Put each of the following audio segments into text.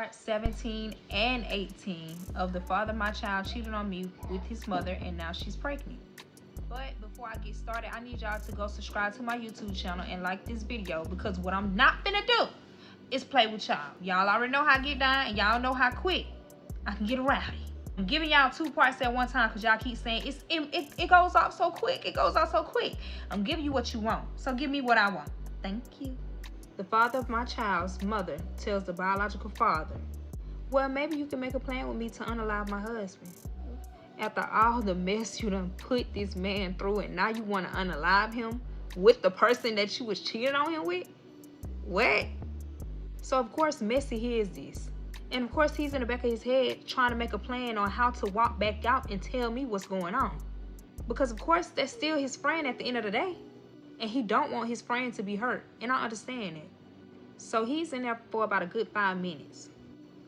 part 17 and 18 of the father of my child cheated on me with his mother and now she's pregnant. But before I get started, I need y'all to go subscribe to my YouTube channel and like this video, because what I'm not finna do is play with y'all. Y'all already know how I get down, and y'all know how quick I can get rowdy. I'm giving y'all 2 parts at one time because y'all keep saying it goes off so quick. It goes off so quick. I'm giving you what you want, so give me what I want. Thank you. The father of my child's mother tells the biological father, well, maybe you can make a plan with me to unalive my husband. After all the mess you done put this man through, and now you want to unalive him with the person that you was cheating on him with? What? So of course Messy hears this. And of course he's in the back of his head trying to make a plan on how to walk back out and tell me what's going on. Because of course that's still his friend at the end of the day. And he don't want his friend to be hurt. And I understand it. So he's in there for about a good 5 minutes.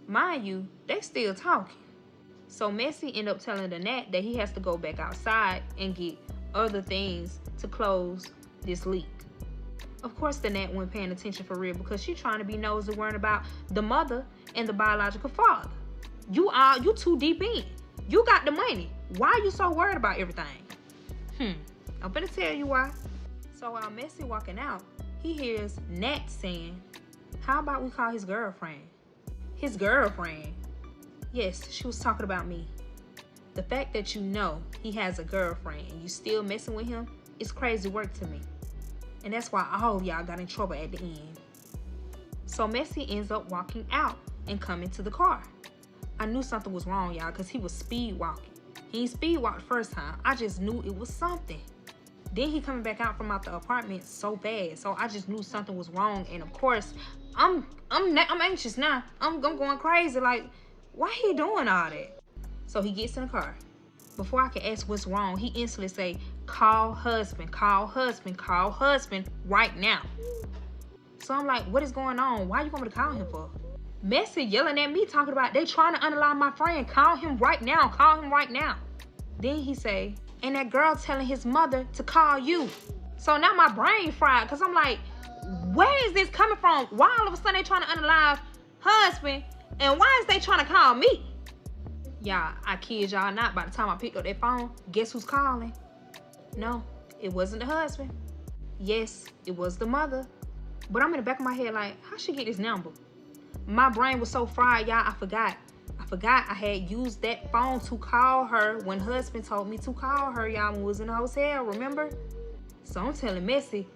Mind you, they still talking. So Messy end up telling the Nat that he has to go back outside and get other things to close this leak. Of course the Nat wasn't paying attention for real, because she trying to be nosy, worrying about the mother and the biological father. You too deep in. You got the money. Why are you so worried about everything? I'm gonna tell you why. So while Messy walking out, he hears Nat saying, how about we call his girlfriend? His girlfriend? Yes, she was talking about me. The fact that you know he has a girlfriend and you still messing with him is crazy work to me. And that's why all of y'all got in trouble at the end. So Messy ends up walking out and coming to the car. I knew something was wrong, y'all, because he was speed walking. He ain't speed walked first time. I just knew it was something. Then he coming back out from out the apartment so bad. So I just knew something was wrong. And of course, I'm anxious now. I'm going crazy. Like, why he doing all that? So he gets in the car. Before I can ask what's wrong, he instantly say, call husband, call husband, call husband right now. So I'm like, what is going on? Why you want me to call him for? Messy yelling at me, talking about they trying to unalive my friend. Call him right now. Call him right now. Then he say, and that girl telling his mother to call you. So now my brain fried, because I'm like, where is this coming from? Why all of a sudden they trying to unalive husband, and why is they trying to call me? Y'all, I kid y'all not, by the time I picked up that phone, guess who's calling? No, it wasn't the husband. Yes, it was the mother. But I'm in the back of my head like, how she get this number? My brain was so fried, y'all, I forgot I had used that phone to call her when husband told me to call her, y'all, when we was in the hotel, remember? So I'm telling Messy,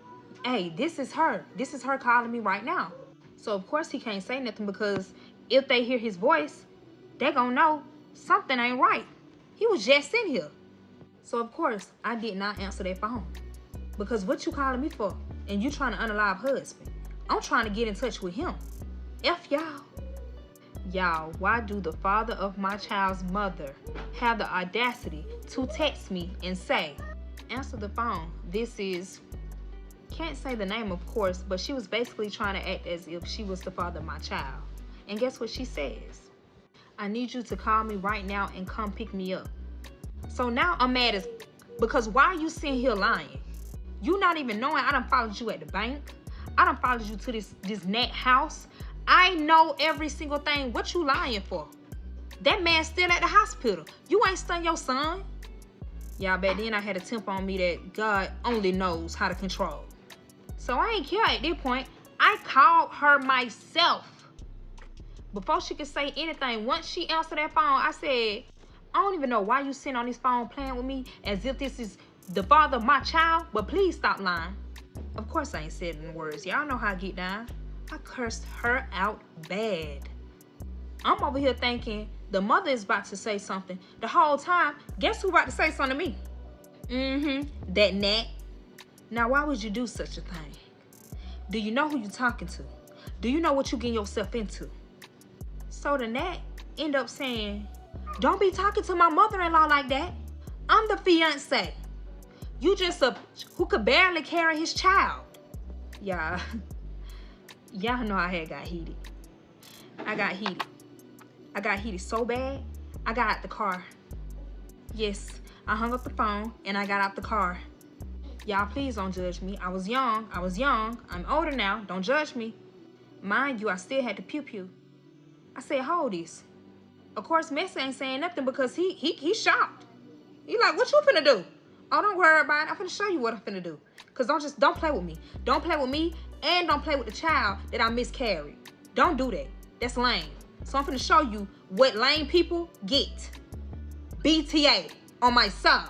hey, this is her. This is her calling me right now. So of course he can't say nothing, because if they hear his voice, they gonna know something ain't right. He was just in here. So of course I did not answer that phone, because what you calling me for? And you trying to unalive husband. I'm trying to get in touch with him. F y'all. Y'all, why do the father of my child's mother have the audacity to text me and say, answer the phone, this is, can't say the name of course, but she was basically trying to act as if she was the father of my child. And guess what she says? I need you to call me right now and come pick me up. So now I'm mad as, because why are you sitting here lying? You not even knowing I done followed you at the bank. I done followed you to this Nat house. I know every single thing. What you lying for? That man's still at the hospital. You ain't stunned your son. Y'all, back then I had a temper on me that God only knows how to control. So I ain't care at this point. I called her myself. Before she could say anything, once she answered that phone, I said, I don't even know why you sitting on this phone playing with me as if this is the father of my child, but please stop lying. Of course I ain't said it in words. Y'all know how I get down. I cursed her out bad. I'm over here thinking the mother is about to say something. The whole time, guess who about to say something to me? That Nat. Now, why would you do such a thing? Do you know who you're talking to? Do you know what you're getting yourself into? So the Nat end up saying, don't be talking to my mother-in-law like that. I'm the fiance. You just who could barely carry his child. Y'all know I had got heated. I got heated so bad, I got out the car. Yes, I hung up the phone and I got out the car. Y'all, please don't judge me. I was young. I'm older now. Don't judge me. Mind you, I still had to pew-pew. I said, hold this. Of course, Messy ain't saying nothing because he's shocked. He like, what you finna do? Oh, don't worry about it. I'm finna show you what I'm finna do. Cause don't play with me. Don't play with me and don't play with the child that I miscarried. Don't do that. That's lame. So I'm finna show you what lame people get. BTA on my soul.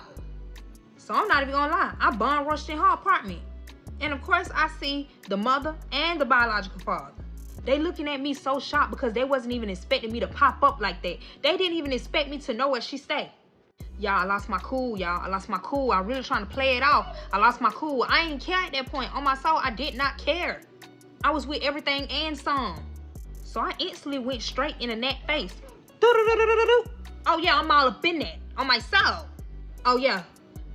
So I'm not even gonna lie. I bum rushed in her apartment. And of course, I see the mother and the biological father. They looking at me so shocked because they wasn't even expecting me to pop up like that. They didn't even expect me to know where she stayed. Y'all, I lost my cool, y'all. I lost my cool. I really trying to play it off. I lost my cool. I ain't care at that point. On my soul, I did not care. I was with everything and some. So I instantly went straight in the net face. Oh yeah, I'm all up in that. On my soul. Oh yeah.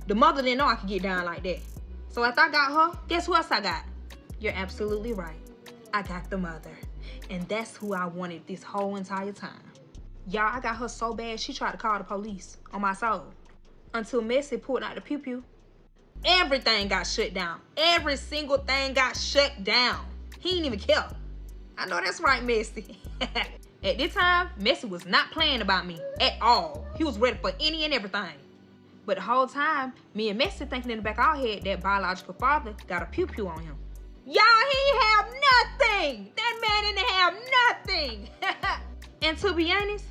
The mother didn't know I could get down like that. So after I got her, guess who else I got? You're absolutely right. I got the mother. And that's who I wanted this whole entire time. Y'all, I got her so bad, she tried to call the police on my soul. Until Messy pulled out the pew-pew. Everything got shut down. Every single thing got shut down. He ain't even care. I know that's right, Messy. At this time, Messy was not playing about me at all. He was ready for any and everything. But the whole time, me and Messy thinking in the back of our head that biological father got a pew-pew on him. Y'all, he have nothing. That man didn't have nothing. And to be honest,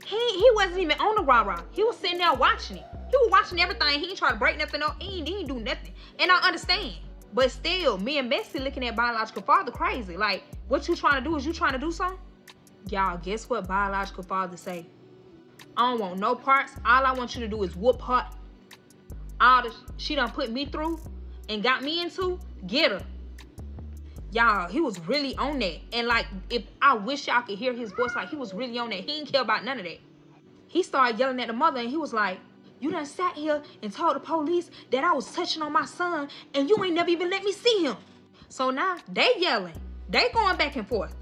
he wasn't even on the rah-rah. He was sitting there watching it. He was watching everything. He ain't trying to break nothing up. He ain't do nothing. And I understand. But still, me and Messy looking at biological father crazy. Like, what you trying to do? Is you trying to do something? Y'all, guess what biological father say? I don't want no parts. All I want you to do is whoop her. All the she done put me through and got me into, get her. Y'all, he was really on that. And like, if I wish y'all could hear his voice, like he was really on that. He didn't care about none of that. He started yelling at the mother and he was like, you done sat here and told the police that I was touching on my son and you ain't never even let me see him. So now they yelling. They going back and forth.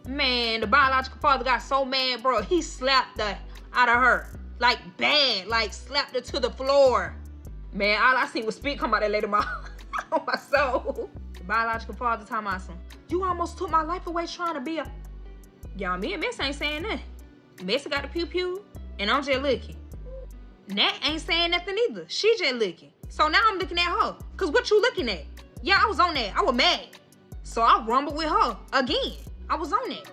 Man, the biological father got so mad, bro. He slapped the out of her. Like bad. Like slapped her to the floor. Man, all I seen was spit come out that lady mouth on my soul. The biological father talking about some, you almost took my life away trying to be a... Y'all, me and Messy ain't saying nothing. Messy got the pew-pew, and I'm just looking. Nat ain't saying nothing either. She just looking. So now I'm looking at her. Cause what you looking at? Yeah, I was on that. I was mad. So I rumbled with her again. I was on that.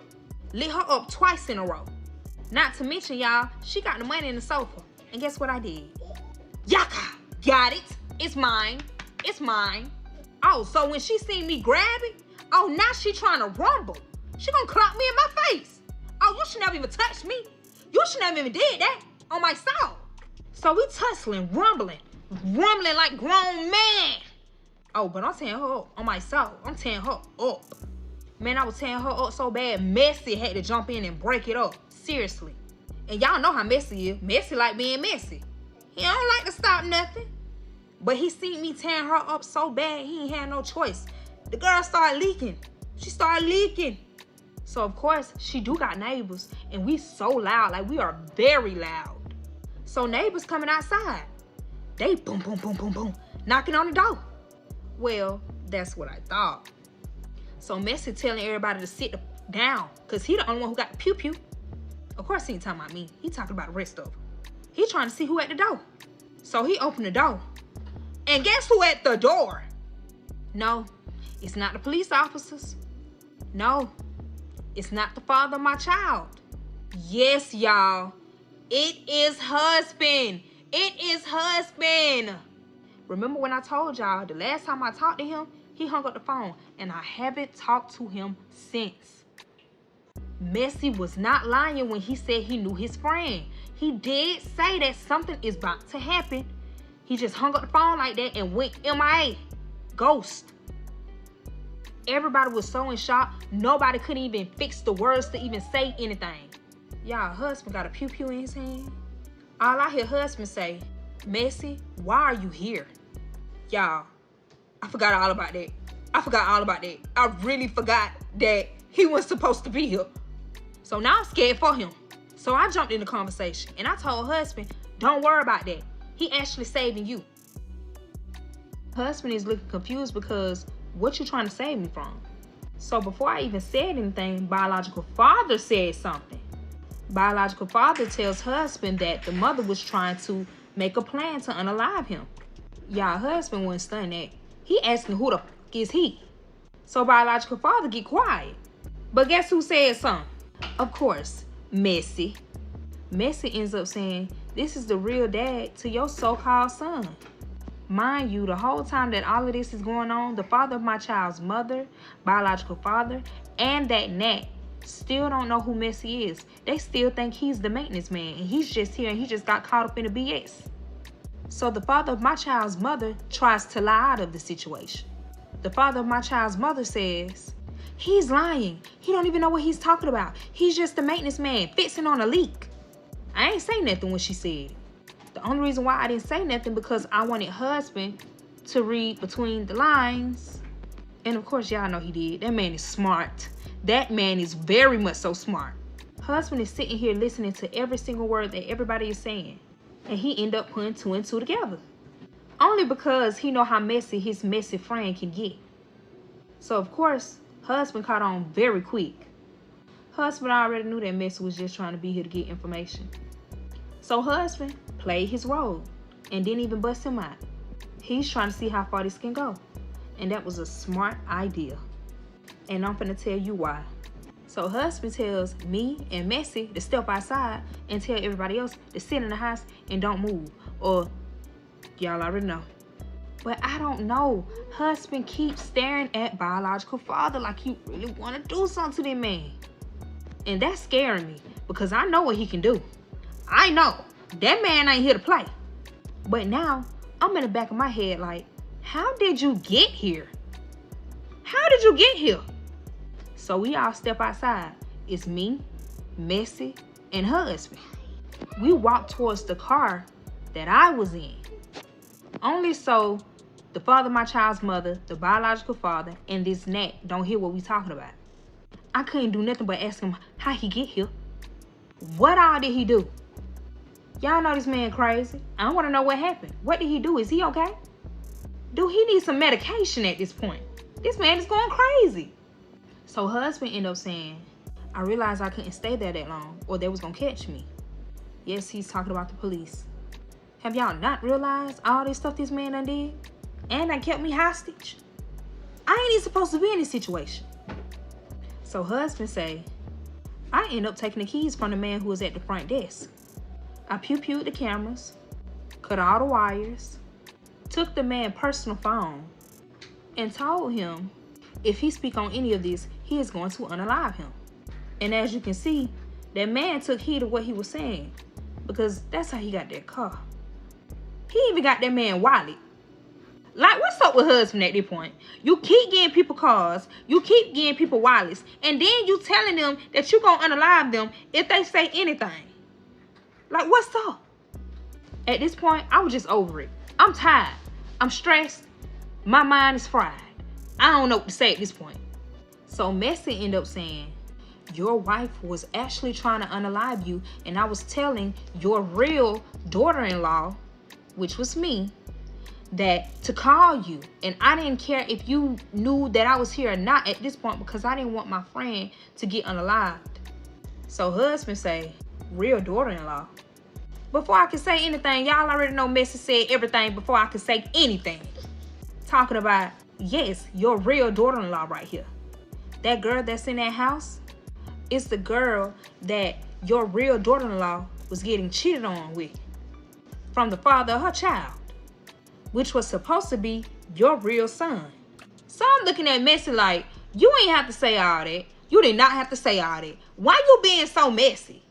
Lit her up twice in a row. Not to mention, y'all, she got the money in the sofa. And guess what I did? Yaka! Got it. It's mine. It's mine. Oh, so when she seen me grab it, oh, now she trying to rumble. She gonna clock me in my face. Oh, you should never even touch me. You should never even did that on my soul. So we tussling, rumbling like grown man. Oh, but I'm tearing her up on my soul. I'm tearing her up. Man, I was tearing her up so bad, Messy had to jump in and break it up. Seriously. And y'all know how Messy is. Messy like being messy. He don't like to stop nothing. But he seen me tearing her up so bad, he ain't had no choice. The girl started leaking. She started leaking. So, of course, she do got neighbors. And we so loud. Like, we are very loud. So, neighbors coming outside. They boom, boom, boom, boom, boom. Knocking on the door. Well, that's what I thought. So, Messy telling everybody to sit down. Because he the only one who got the pew-pew. Of course, he ain't talking about me. He talking about the rest of them. He trying to see who at the door. So, he opened the door. And guess who at the door? No, it's not the police officers. No, it's not the father of my child. Yes, y'all. It is husband. It is husband. Remember when I told y'all the last time I talked to him, he hung up the phone and I haven't talked to him since. Messy was not lying when he said he knew his friend. He did say that something is about to happen. He just hung up the phone like that and went MIA. Ghost. Everybody was so in shock, nobody couldn't even fix the words to even say anything. Y'all, husband got a pew-pew in his hand. All I hear husband say, Messy, why are you here? Y'all, I forgot all about that. I really forgot that he was supposed to be here. So now I'm scared for him. So I jumped in the conversation and I told husband, don't worry about that. He actually saving you. Husband is looking confused because what you trying to save me from? So before I even said anything, biological father said something. Biological father tells husband that the mother was trying to make a plan to unalive him. Y'all husband wasn't stunned that. He asking who the fuck is he? So biological father get quiet. But guess who said something? Of course, Messy. Messy ends up saying, this is the real dad to your so-called son. Mind you, the whole time that all of this is going on, the father of my child's mother, biological father, and that Nat still don't know who Messy is. They still think he's the maintenance man, and he's just here and he just got caught up in the BS. So the father of my child's mother tries to lie out of the situation. The father of my child's mother says, he's lying. He don't even know what he's talking about. He's just the maintenance man fixing on a leak. I ain't say nothing when she said it. The only reason why I didn't say nothing because I wanted husband to read between the lines. And of course, y'all know he did. That man is smart. That man is very much so smart. Husband is sitting here listening to every single word that everybody is saying. And he end up putting two and two together. Only because he know how messy his messy friend can get. So of course, husband caught on very quick. Husband already knew that Messy was just trying to be here to get information. So husband played his role and didn't even bust him out. He's trying to see how far this can go. And that was a smart idea. And I'm finna tell you why. So husband tells me and Messy to step outside and tell everybody else to sit in the house and don't move. Or y'all already know. But I don't know. Husband keeps staring at biological father like he really want to do something to that man. And that's scaring me because I know what he can do. I know that man ain't here to play. But now I'm in the back of my head like, how did you get here? How did you get here? So we all step outside. It's me, Messy, and husband. We walk towards the car that I was in. Only so the father of my child's mother, the biological father, and this Nat don't hear what we talking about. I couldn't do nothing but ask him how he get here. What all did he do? Y'all know this man crazy. I want to know what happened. What did he do? Is he okay? Do he need some medication at this point? This man is going crazy. So husband ended up saying, I realized I couldn't stay there that long or they was going to catch me. Yes, he's talking about the police. Have y'all not realized all this stuff this man done did? And done kept me hostage? I ain't even supposed to be in this situation. So husband say, I end up taking the keys from the man who was at the front desk. I pew-pewed the cameras, cut all the wires, took the man's personal phone, and told him if he speak on any of this, he is going to unalive him. And as you can see, that man took heed of what he was saying because that's how he got that car. He even got that man wallet. Like, what's up with husband at this point? You keep getting people cars, you keep getting people wallets, and then you telling them that you gonna unalive them if they say anything. Like, what's up? At this point, I was just over it. I'm tired. I'm stressed. My mind is fried. I don't know what to say at this point. So Messy ended up saying, your wife was actually trying to unalive you, and I was telling your real daughter-in-law, which was me, that to call you. And I didn't care if you knew that I was here or not at this point because I didn't want my friend to get unalived. So husband say, real daughter-in-law. Before I could say anything, y'all already know Messy said everything before I could say anything. Talking about, yes, your real daughter-in-law right here. That girl that's in that house is the girl that your real daughter-in-law was getting cheated on with from the father of her child, which was supposed to be your real son. So I'm looking at Messy like, you ain't have to say all that. You did not have to say all that. Why you being so messy?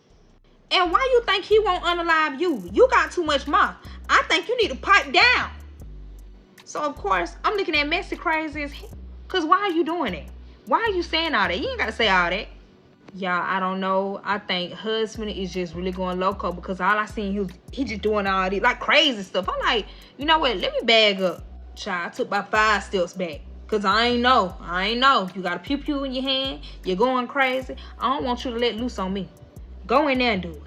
And why you think he won't unalive you? You got too much mouth. I think you need to pipe down. So of course, I'm looking at Messy crazy as hell. Cause why are you doing that? Why are you saying all that? You ain't gotta say all that. Y'all, I don't know. I think husband is just really going loco because all I seen he just doing all this like crazy stuff. I'm like, you know what? Let me bag up. Child, I took about 5 steps back. Cause I ain't know. You got a pew-pew in your hand. You're going crazy. I don't want you to let loose on me. Go in there and do it.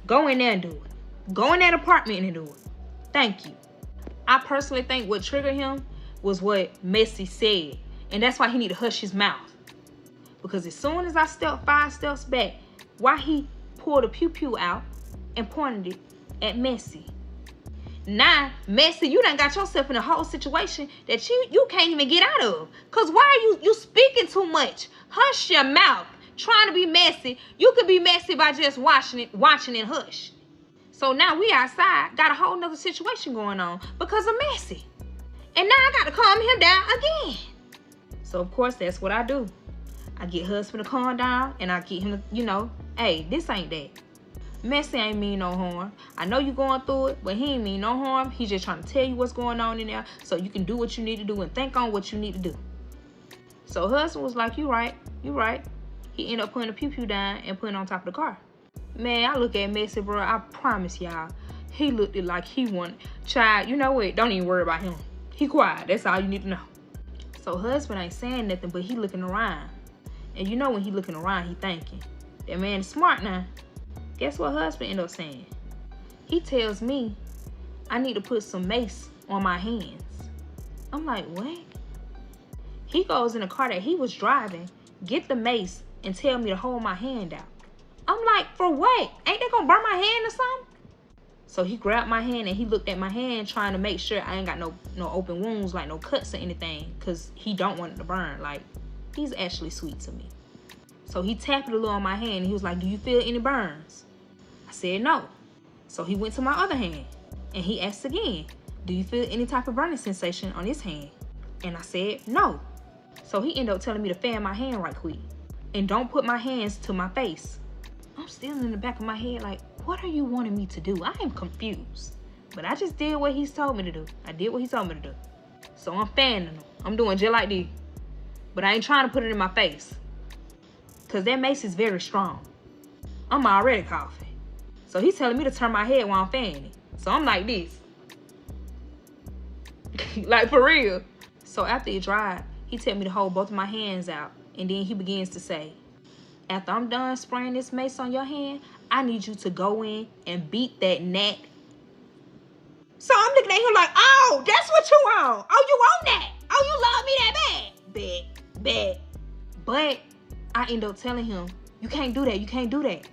Go in there and do it. Go in that apartment and do it. Thank you. I personally think what triggered him was what Messy said. And that's why he need to hush his mouth. Because as soon as I stepped 5 steps back, why he pulled a pew-pew out and pointed it at Messy. Now, Messy, you done got yourself in a whole situation that you can't even get out of. Because why are you speaking too much? Hush your mouth. Trying to be messy. You could be messy by just watching and hush. So now we outside, got a whole nother situation going on because of Messy. And now I got to calm him down again. So, of course, that's what I do. I get husband to calm down and I get him to, hey, this ain't that. Messy ain't mean no harm. I know you going through it, but he ain't mean no harm. He just trying to tell you what's going on in there so you can do what you need to do and think on what you need to do. So husband was like, you right. He ended up putting the pew-pew down and putting it on top of the car. Man, I look at Messy, bro. I promise y'all, he looked it like he wanted. Child, you know what? Don't even worry about him. He quiet. That's all you need to know. So husband ain't saying nothing, but he looking around. And you know when he looking around, he thinking, that man is smart now. Guess what husband ended up saying? He tells me I need to put some mace on my hands. I'm like, what? He goes in the car that he was driving, get the mace, and tell me to hold my hand out. I'm like, for what? Ain't they gonna burn my hand or something? So he grabbed my hand and he looked at my hand trying to make sure I ain't got no open wounds, like no cuts or anything, because he don't want it to burn. Like, he's actually sweet to me. So he tapped it a little on my hand and he was like, do you feel any burns? I said no. So he went to my other hand and he asked again, do you feel any type of burning sensation on this hand? And I said no. So he ended up telling me to fan my hand right quick and don't put my hands to my face. I'm still in the back of my head like, what are you wanting me to do? I am confused. But I just did what he's told me to do. I did what he told me to do. So I'm fanning him. I'm doing just like this. But I ain't trying to put it in my face. Because that mace is very strong. I'm already coughing. So he's telling me to turn my head while I'm fanning it. So I'm like this. Like for real. So after he dried, he tell me to hold both of my hands out. And then he begins to say, after I'm done spraying this mace on your hand, I need you to go in and beat that gnat. So I'm looking at him like, oh, that's what you want. Oh, you want that. Oh, you love me that bad. Bet. But I end up telling him, you can't do that. You can't do that.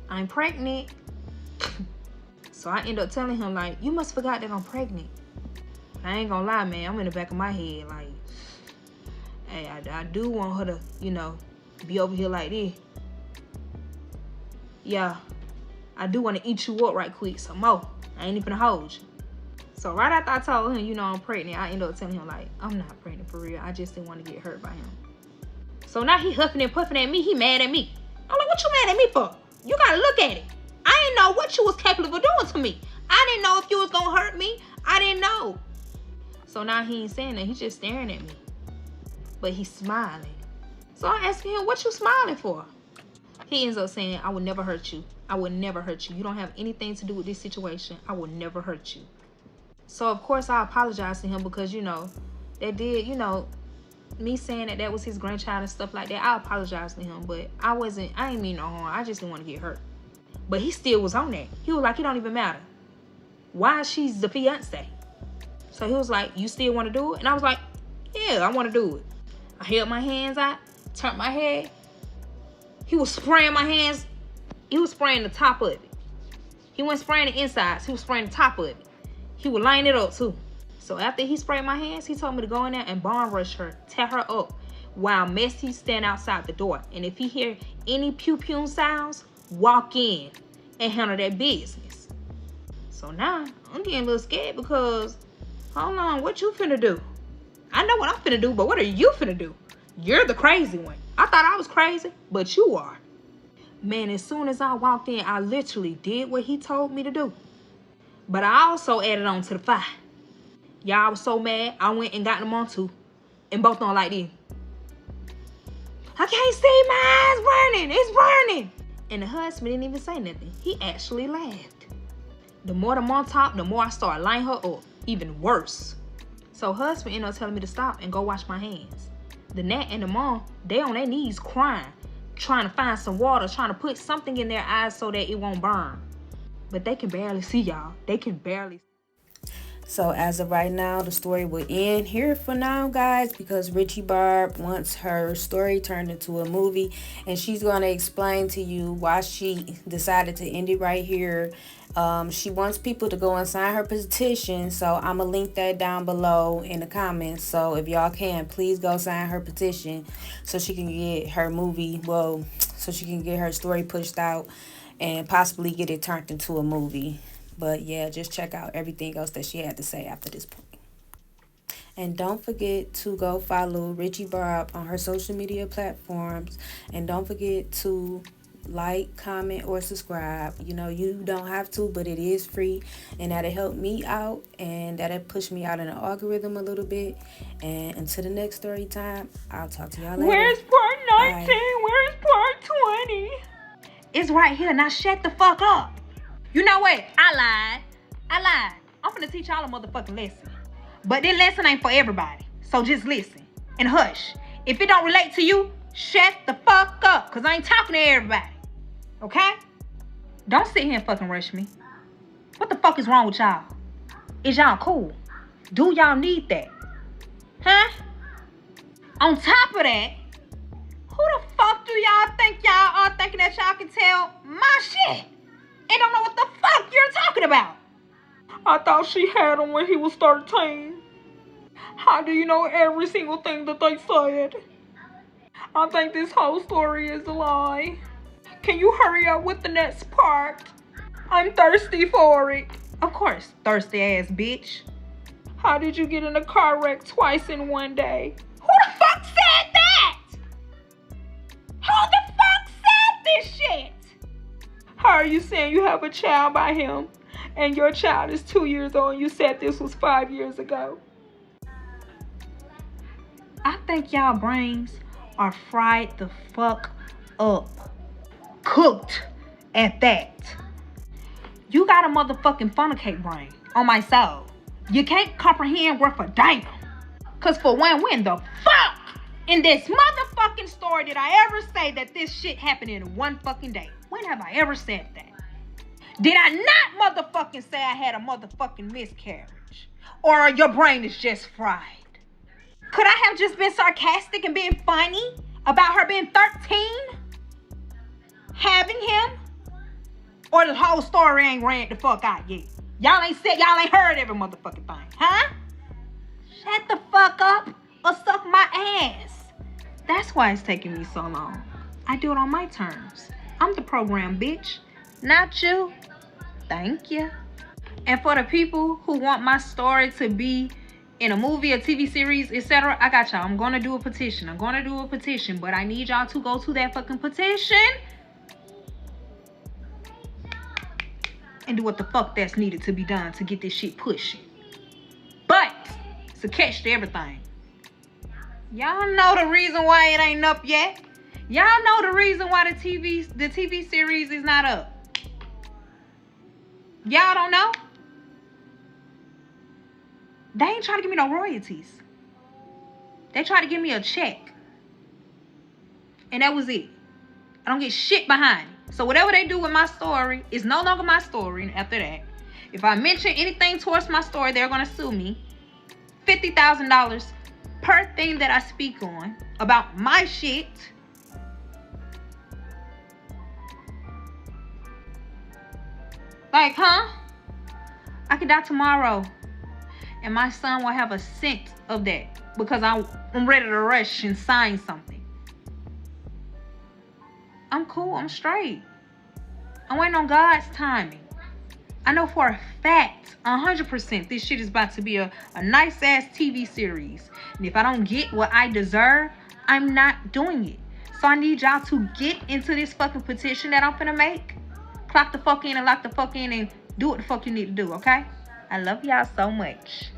I'm pregnant. So I end up telling him, like, you must forgot that I'm pregnant. I ain't gonna lie, man. I'm in the back of my head, like, hey, I do want her to, be over here like this. Yeah, I do want to eat you up right quick some more. I ain't even gonna hold you. So right after I told him, I'm pregnant, I ended up telling him, like, I'm not pregnant for real. I just didn't want to get hurt by him. So now he huffing and puffing at me. He mad at me. I'm like, what you mad at me for? You gotta look at it. I didn't know what you was capable of doing to me. I didn't know if you was gonna hurt me. I didn't know. So now he ain't saying that. He's just staring at me. But he's smiling. So I'm asking him, what you smiling for? He ends up saying, I would never hurt you. I would never hurt you. You don't have anything to do with this situation. I will never hurt you. So, of course, I apologize to him because, that did, me saying that was his grandchild and stuff like that. I apologize to him, but I ain't mean no harm. I just didn't want to get hurt. But he still was on that. He was like, it don't even matter. Why she's the fiance? So he was like, you still want to do it? And I was like, yeah, I want to do it. I held my hands out, turned my head. He was spraying my hands. He was spraying the top of it. He wasn't spraying the insides. He was spraying the top of it. He would line it up too. So after he sprayed my hands, he told me to go in there and bomb rush her, tear her up, while Messy stand outside the door. And if he hear any pew-pew sounds, walk in and handle that business. So now I'm getting a little scared because, hold on, what you finna do? I know what I'm finna do, but what are you finna do? You're the crazy one. I thought I was crazy, but you are. Man, as soon as I walked in, I literally did what he told me to do. But I also added on to the fire. Y'all, I was so mad, I went and got them on too. And both on like this. I can't see, my eyes burning. It's burning. And the husband didn't even say nothing. He actually laughed. The more them on top, the more I started lining her up. Even worse. So husband ended up telling me to stop and go wash my hands. The gnat and the mom, they on their knees crying, trying to find some water, trying to put something in their eyes so that it won't burn. But they can barely see, y'all. They can barely. So as of right now, the story will end here for now, guys, because Richie Barbb wants her story turned into a movie, and she's going to explain to you why she decided to end it right here. She wants people to go and sign her petition, so I'm going to link that down below in the comments. So if y'all can, please go sign her petition so she can get her movie, well, so she can get her story pushed out and possibly get it turned into a movie. But yeah, just check out everything else that she had to say after this point. And don't forget to go follow Richie Barbb on her social media platforms. And don't forget to like, comment, or subscribe. You know, you don't have to, but it is free. And that'll help me out. And that'll push me out in the algorithm a little bit. And until the next story time, I'll talk to y'all later. Where's part 19? Bye. Where's part 20? It's right here. Now shut the fuck up. You know what? I lied. I'm finna teach y'all a motherfucking lesson. But this lesson ain't for everybody. So just listen. And hush. If it don't relate to you, shut the fuck up. Because I ain't talking to everybody. Okay? Don't sit here and fucking rush me. What the fuck is wrong with y'all? Is y'all cool? Do y'all need that? Huh? On top of that, who the fuck do y'all think y'all are thinking that y'all can tell my shit? And don't know what the fuck you're talking about. I thought she had him when he was 13. How do you know every single thing that they said? I think this whole story is a lie. Can you hurry up with the next part? I'm thirsty for it. Of course, thirsty ass bitch. How did you get in a car wreck twice in one day? Who the fuck said that? Who the fuck said this shit? How are you saying you have a child by him and your child is 2 years old and you said this was 5 years ago? I think y'all brains are fried the fuck up. Cooked at that. You got a motherfucking funnel cake brain on my soul. You can't comprehend worth a damn. Cause for when the fuck in this motherfucking story did I ever say that this shit happened in one fucking day? When have I ever said that? Did I not motherfucking say I had a motherfucking miscarriage? Or your brain is just fried? Could I have just been sarcastic and being funny about her being 13? Having him? Or the whole story ain't ran the fuck out yet? Y'all ain't heard every motherfucking thing, huh? Shut the fuck up or suck my ass. That's why it's taking me so long. I do it on my terms. I'm the program, bitch. Not you. Thank you. And for the people who want my story to be in a movie, a TV series, etc., I got y'all. I'm going to do a petition. But I need y'all to go to that fucking petition and do what the fuck that's needed to be done to get this shit pushing. But it's a catch to everything. Y'all know the reason why it ain't up yet. Y'all know the reason why the TV series is not up. Y'all don't know? They ain't trying to give me no royalties. They tried to give me a check. And that was it. I don't get shit behind it. So whatever they do with my story is no longer my story after that. If I mention anything towards my story, they're going to sue me. $50,000 per thing that I speak on about my shit. Like, huh? I could die tomorrow and my son will have a cent of that because I'm ready to rush and sign something. I'm cool. I'm straight. I'm waiting on God's timing. I know for a fact, 100%, this shit is about to be a nice ass TV series. And if I don't get what I deserve, I'm not doing it. So I need y'all to get into this fucking petition that I'm finna make. Clock the fuck in and lock the fuck in and do what the fuck you need to do, okay? I love y'all so much.